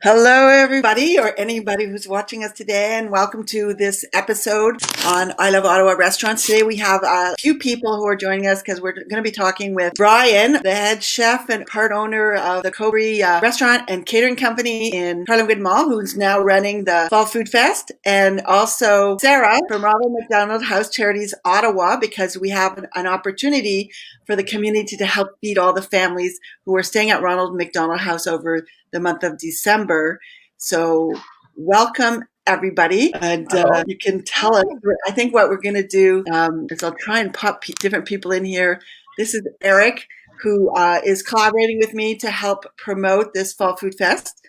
Hello, everybody, or anybody who's watching us today, and welcome to this episode on I Love Ottawa Restaurants. Today we have a few people who are joining us because we're going to be talking with Brian, the head chef and part owner of the CoBrie restaurant and catering company in Ronald Mall, who's now running the Fall Food Fest, and also Sarah from Ronald McDonald House Charities Ottawa, because we have an opportunity for the community to help feed all the families who are staying at Ronald McDonald House over the month of December. So welcome everybody, and you can tell us. I think what we're going to do is I'll try and pop different people in here. This is Eric, who is collaborating with me to help promote this Fall Food Fest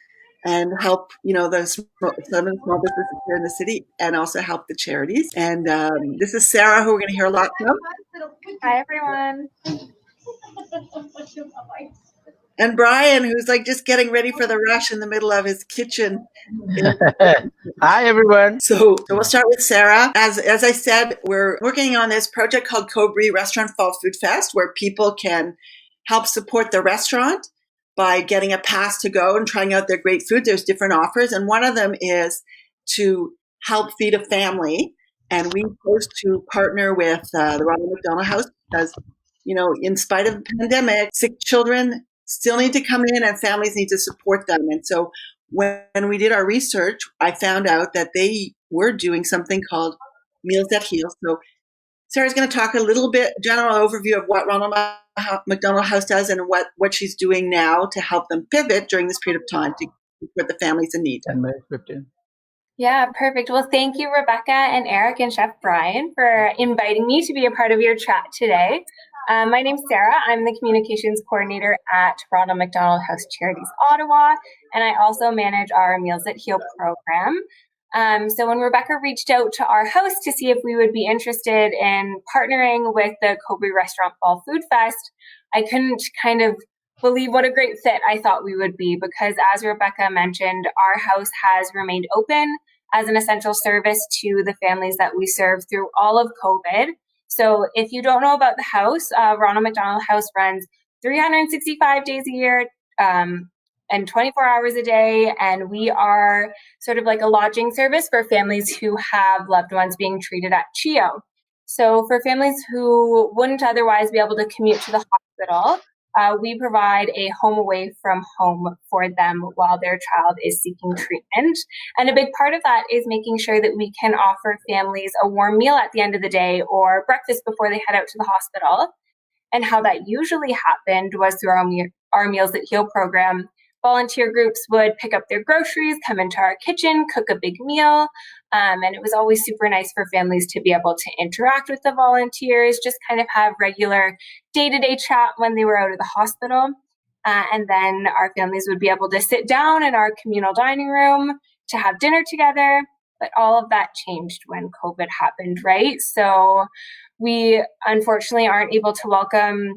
and help, some of the small businesses here in the city, and also help the charities. And this is Sarah, who we're going to hear a lot from. Hi, everyone. And Brian, who's like just getting ready for the rush in the middle of his kitchen. Hi, everyone. So we'll start with Sarah. As I said, we're working on this project called CoBrie Restaurant Fall Food Fest, where people can help support the restaurant by getting a pass to go and trying out their great food. There's different offers, and one of them is to help feed a family. And we chose to partner with the Ronald McDonald House because, in spite of the pandemic, sick children still need to come in and families need to support them. And so when we did our research, I found out that they were doing something called Meals that Heal. So Sarah's going to talk a little bit, general overview of what Ronald McDonald House does and what she's doing now to help them pivot during this period of time to support the families in need. 10 minutes, 15. Yeah, perfect. Well, thank you, Rebecca and Eric and Chef Brian, for inviting me to be a part of your chat today. My name's Sarah. I'm the communications coordinator at Ronald McDonald House Charities Ottawa, and I also manage our Meals that Heal program. So when Rebecca reached out to our house to see if we would be interested in partnering with the CoBrie Restaurant Fall Food Fest, I couldn't kind of believe what a great fit I thought we would be, because as Rebecca mentioned, our house has remained open as an essential service to the families that we serve through all of COVID. So if you don't know about the house, Ronald McDonald House runs 365 days a year and 24 hours a day. And we are sort of like a lodging service for families who have loved ones being treated at CHEO. So for families who wouldn't otherwise be able to commute to the hospital, we provide a home away from home for them while their child is seeking treatment. And a big part of that is making sure that we can offer families a warm meal at the end of the day or breakfast before they head out to the hospital. And how that usually happened was through our Meals that Heal program. Volunteer groups would pick up their groceries, come into our kitchen, cook a big meal. And it was always super nice for families to be able to interact with the volunteers, just kind of have regular day-to-day chat when they were out of the hospital. And then our families would be able to sit down in our communal dining room to have dinner together. But all of that changed when COVID happened, right? So we unfortunately aren't able to welcome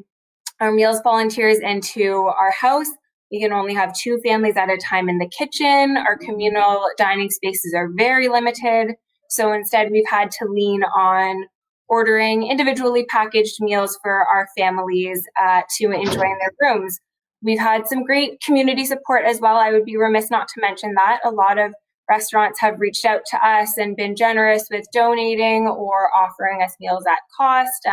our meals volunteers into our house. We can only have 2 families at a time in the kitchen. Our communal dining spaces are very limited. So instead, we've had to lean on ordering individually packaged meals for our families to enjoy in their rooms. We've had some great community support as well. I would be remiss not to mention that. A lot of restaurants have reached out to us and been generous with donating or offering us meals at cost.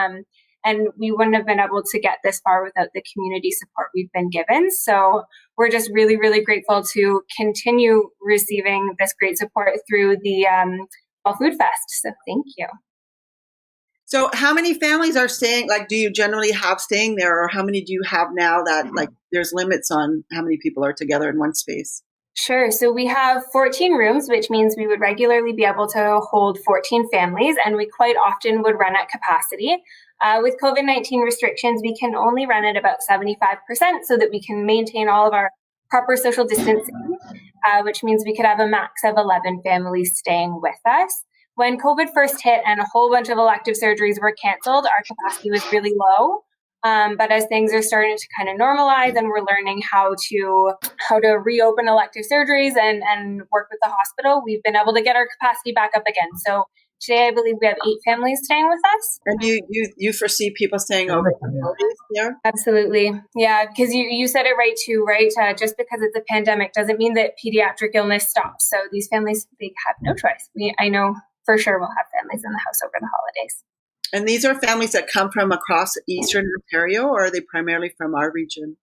And we wouldn't have been able to get this far without the community support we've been given. So we're just really, really grateful to continue receiving this great support through the Fall Food Fest. So thank you. So how many families are staying, do you generally have staying there, or how many do you have now that there's limits on how many people are together in one space? Sure. So we have 14 rooms, which means we would regularly be able to hold 14 families, and we quite often would run at capacity. With COVID-19 restrictions, we can only run at about 75% so that we can maintain all of our proper social distancing, which means we could have a max of 11 families staying with us. When COVID first hit and a whole bunch of elective surgeries were canceled, our capacity was really low. But as things are starting to kind of normalize and we're learning how to reopen elective surgeries and work with the hospital, we've been able to get our capacity back up again. So Today, I believe we have 8 families staying with us. And you foresee people staying over the holidays there? Absolutely. Yeah, because you said it right too, right? Just because it's a pandemic doesn't mean that pediatric illness stops. So these families, they have no choice. I know for sure we'll have families in the house over the holidays. And these are families that come from across Eastern Ontario, or are they primarily from our region?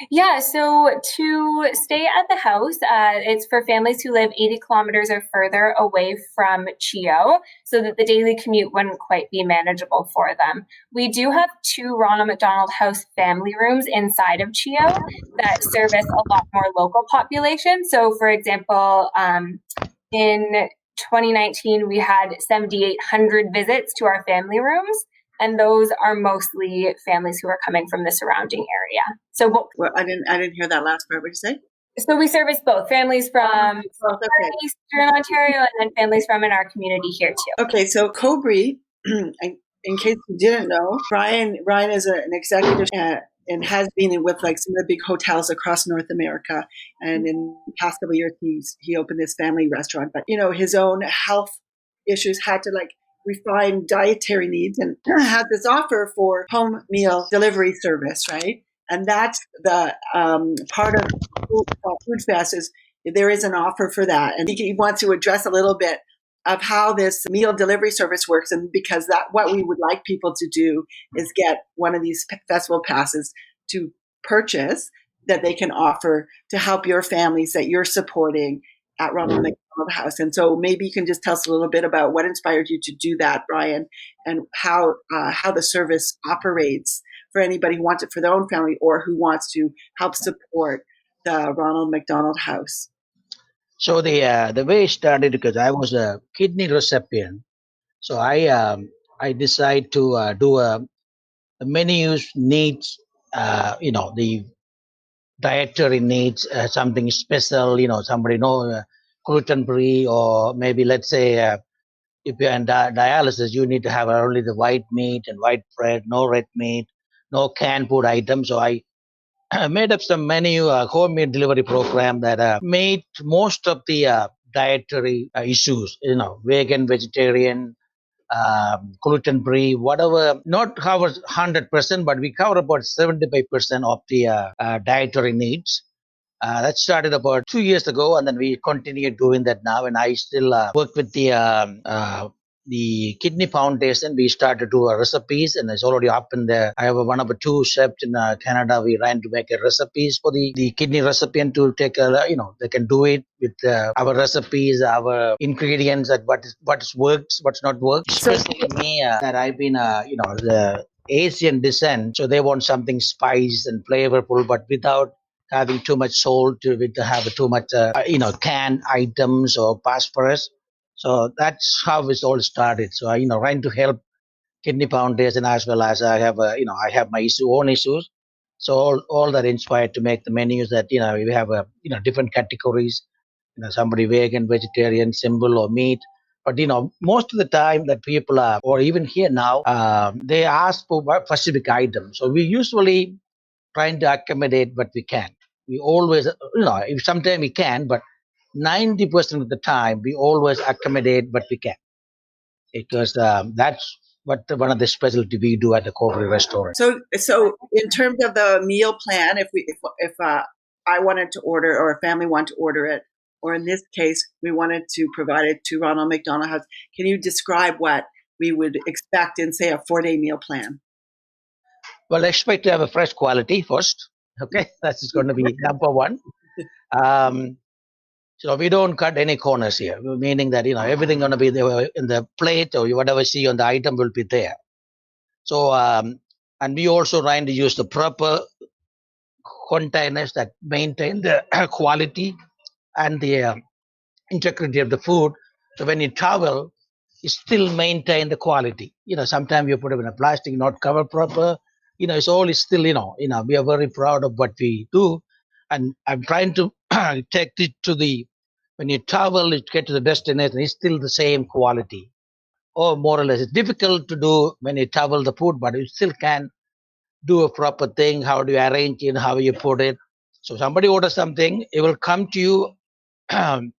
Yeah, so to stay at the house, it's for families who live 80 kilometers or further away from CHEO, so that the daily commute wouldn't quite be manageable for them. We do have 2 Ronald McDonald House family rooms inside of CHEO that service a lot more local population. So, for example, in 2019, we had 7,800 visits to our family rooms. And those are mostly families who are coming from the surrounding area. So well, I didn't hear that last part. What did you say? So we service both families from Eastern Ontario and then families from in our community here too. Okay, so CoBrie, in case you didn't know, Brian is an executive and has been with like some of the big hotels across North America. And in the past couple of years, he opened this family restaurant. But his own health issues had to refine dietary needs, and had this offer for home meal delivery service, right? And that's the part of Food Fest is there is an offer for that. And he wants to address a little bit of how this meal delivery service works. And because what we would like people to do is get one of these festival passes to purchase that they can offer to help your families that you're supporting at Ronald McDonald House. And so maybe you can just tell us a little bit about what inspired you to do that, Brian, and how the service operates for anybody who wants it for their own family or who wants to help support the Ronald McDonald House. So the way it started, because I was a kidney recipient, so I decided to do the menus needs, the dietary needs, something special, somebody gluten-free, or maybe let's say if you're in dialysis, you need to have only the white meat and white bread, no red meat, no canned food items. So I made up some menu, home meal delivery program that made most of the dietary issues, vegan, vegetarian, gluten-free, whatever, not cover 100%, but we cover about 75% of the dietary needs. That started about 2 years ago, and then we continue doing that now. And I still work with the Kidney Foundation. We started to do recipes, and it's already up in there. I have one of the 2 chefs in Canada. We ran to make recipes for the kidney recipient to take they can do it with our recipes, our ingredients, that what works, what's not works. Especially me, that I've been the Asian descent, so they want something spice and flavorful, but without having too much salt, with have too much canned items or phosphorus. So that's how it all started. So trying to help Kidney Foundation, as well as I have I have my own issues. So all that inspired to make the menus that we have different categories. Somebody vegan, vegetarian, simple, or meat. But most of the time that people are, or even here now, they ask for specific items. So we usually trying to accommodate what we can. We always, sometimes we can, but 90% of the time we always accommodate what we can, because that's what one of the specialty we do at the CoBrie restaurant. So in terms of the meal plan, if I wanted to order, or a family wanted to order it, or in this case we wanted to provide it to Ronald McDonald House, can you describe what we would expect in, say, a 4-day meal plan? Well, expect to have a fresh quality first. Okay, that's going to be number one. So we don't cut any corners here, meaning that everything going to be there in the plate, or whatever you see on the item will be there. So and we also trying to use the proper containers that maintain the quality and the integrity of the food. So when you travel, you still maintain the quality. Sometimes you put it in a plastic, not covered proper. It's all is still, we are very proud of what we do. And I'm trying to take it to when you travel, you get to the destination, it's still the same quality, or more or less. It's difficult to do when you travel the food, but you still can do a proper thing. How do you arrange it? How you put it? So somebody orders something, it will come to you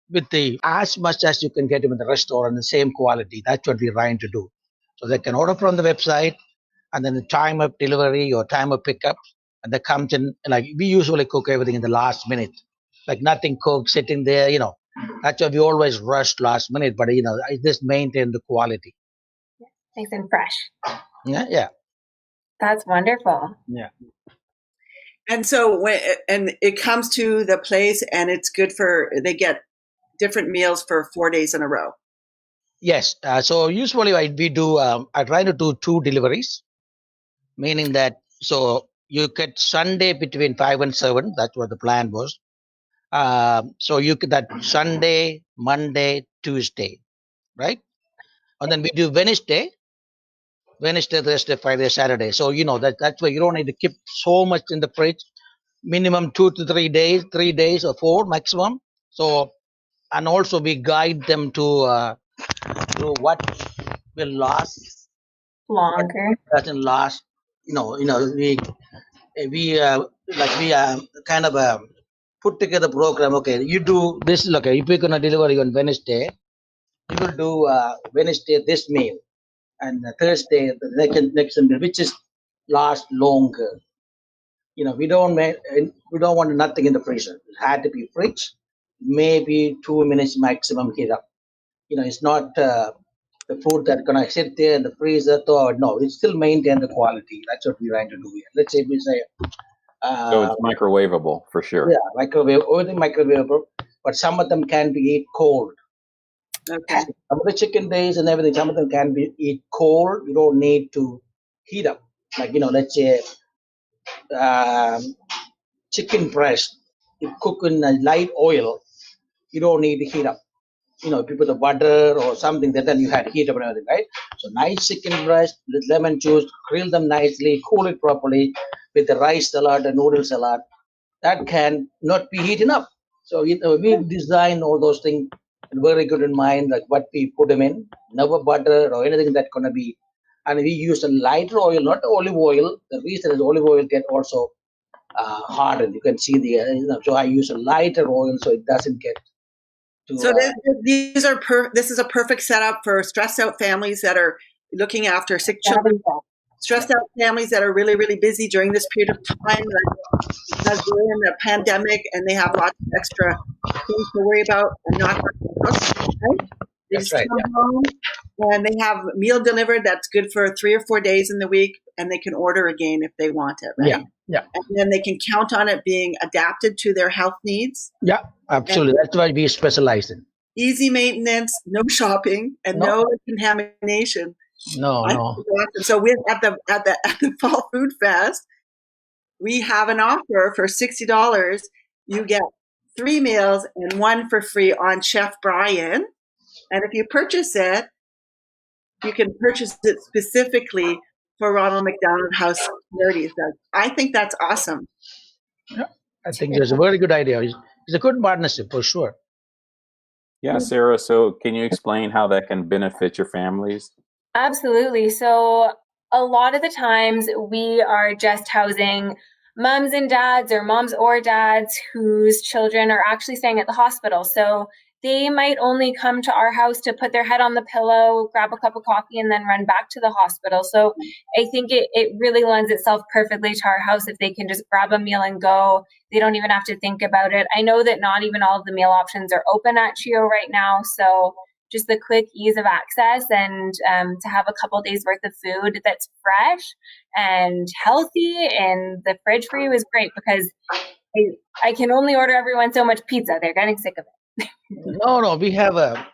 with the as much as you can get them in the restaurant, the same quality. That's what we're trying to do. So they can order from the website, and then the time of delivery or time of pickup, and that comes in. Like we usually cook everything in the last minute, like nothing cooked sitting there. That's why we always rush last minute. But I just maintain the quality. Nice and fresh. Yeah. That's wonderful. Yeah. And so when it comes to the place, and it's good they get different meals for 4 days in a row. Yes. So usually we do. I try to do 2 deliveries, meaning that so you get Sunday between 5 and 7. That's what the plan was. So you get that Sunday, Monday, Tuesday, right? And then we do Wednesday, Thursday, Friday, Saturday. So that's why you don't need to keep so much in the fridge. Minimum 2 to 3 days, 3 days or 4 maximum. So, and also we guide them to what will last longer. What doesn't last. We kind of put together program. Okay, you do this. Okay, if we're gonna deliver you on Wednesday, you will do Wednesday this meal, and Thursday the next meal, which is last longer. We don't want nothing in the freezer. It had to be fridge, maybe 2 minutes maximum heat up. It's not the food that's gonna sit there in the freezer. No, it still maintain the quality. That's what we're trying to do here. Let's say we say. So it's microwavable for sure. Yeah, everything microwavable, but some of them can be eat cold. Okay. Some of the chicken days and everything, some of them can be eat cold. You don't need to heat up. Like let's say chicken breast, you cook in a light oil. You don't need to heat up. If you put the butter or something, then you had heat up and everything, right? So nice chicken breast with lemon juice, grill them nicely, cool it properly with the rice salad and noodle salad. That can not be heated up. So we design all those things very good in mind, like what we put them in, never butter or anything that's gonna be. And we use a lighter oil, not olive oil. The reason is olive oil get also hardened. You can see so I use a lighter oil so it doesn't get to. So this is a perfect setup for stressed out families that are looking after sick children. Stressed out families that are really, really busy during this period of time because we're in a pandemic and they have lots of extra things to worry about and not right? They That's just right, come home and they have meal delivered that's good for 3 or 4 days in the week, and they can order again if they want it, right? Yeah. And then they can count on it being adapted to their health needs. Yeah, absolutely. That's why we specialize in. Easy maintenance, no shopping, and no contamination. No. So at the Fall Food Fest, we have an offer for $60. You get 3 meals and 1 for free on Chef Brian. And if you purchase it, you can purchase it specifically for Ronald McDonald House Charities. I think that's awesome. Yeah, I think it's a very good idea. It's a good partnership for sure. Yeah, Sarah, so can you explain how that can benefit your families? Absolutely. So a lot of the times we are just housing moms or dads whose children are actually staying at the hospital. So they might only come to our house to put their head on the pillow, grab a cup of coffee, and then run back to the hospital. So I think it really lends itself perfectly to our house if they can just grab a meal and go. They don't even have to think about it. I know that not even all of the meal options are open at CHIO right now. So just the quick ease of access and to have a couple days worth of food that's fresh and healthy in the fridge for you is great, because I can only order everyone so much pizza. They're getting sick of it. No, we have a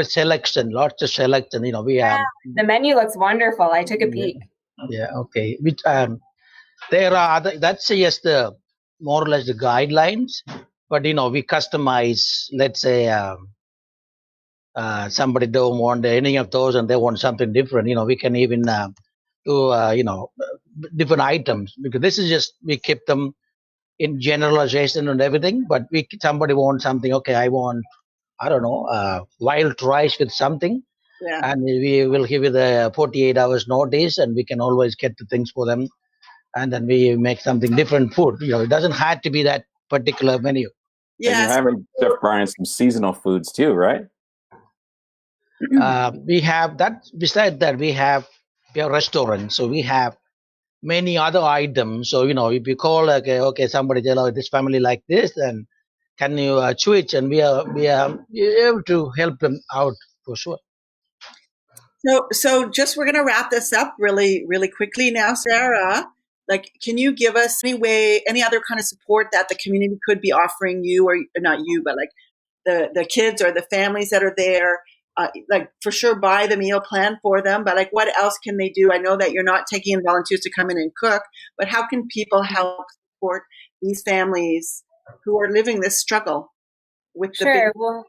selection, lots of selection. We have the menu looks wonderful. I took a peek. Yeah, okay. Which there are other. That's just the more or less the guidelines, but we customize. Let's say somebody don't want any of those and they want something different. We can even do different items, because this is just we keep them in generalization and everything, but somebody wants something. Okay, I want, I don't know, wild rice with something, and we will give it a 48 hours notice, and we can always get the things for them, and then we make something different food. It doesn't have to be that particular menu. Yes. And you're having, Chef Brian, some seasonal foods too, right? We have that. Besides that, we have a restaurant, so we have many other items. So if you call, okay, somebody tell, this family like this, and can you switch, and we are able to help them out for sure. So just we're going to wrap this up really, really quickly now, Sarah. Like, can you give us any other kind of support that the community could be offering you, or not you, but like the kids or the families that are there? Like, for sure, buy the meal plan for them. But like, what else can they do? I know that you're not taking in volunteers to come in and cook, but how can people help support these families who are living this struggle with the Sure. Well,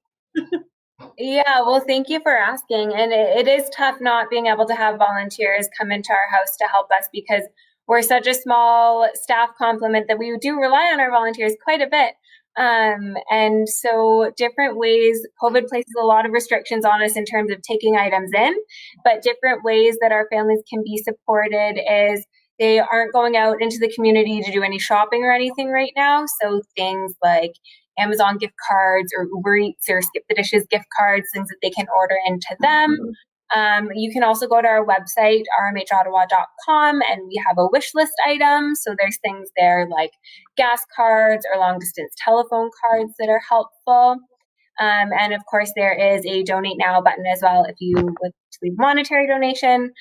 yeah, well, thank you for asking. And it is tough not being able to have volunteers come into our house to help us, because we're such a small staff complement that we do rely on our volunteers quite a bit. And so different ways, COVID places a lot of restrictions on us in terms of taking items in, but different ways that our families can be supported is they aren't going out into the community to do any shopping or anything right now. So things like Amazon gift cards or Uber Eats or Skip the Dishes gift cards, things that they can order into them. You can also go to our website, rmhottawa.com, and we have a wish list item. So there's things there like gas cards or long distance telephone cards that are helpful. And of course, there is a donate now button as well if you would like to leave a monetary donation.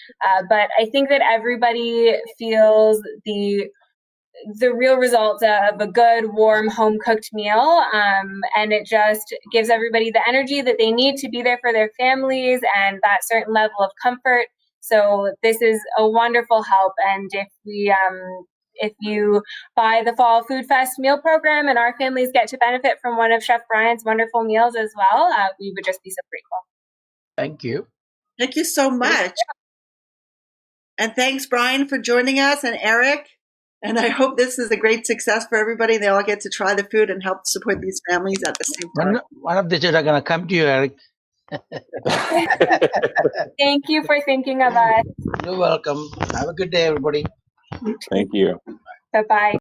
But I think that everybody feels the real results of a good, warm, home-cooked meal, and it just gives everybody the energy that they need to be there for their families and that certain level of comfort. So this is a wonderful help, and if you buy the Fall Food Fest meal program and our families get to benefit from one of Chef Brian's wonderful meals as well, we would just be so grateful. Thank you. Thank you so much. And thanks, Brian, for joining us, and Eric. And I hope this is a great success for everybody. They all get to try the food and help support these families at the same time. One of the days are going to come to you, Eric. Thank you for thinking of us. You're welcome. Have a good day, everybody. Thank you. Bye-bye.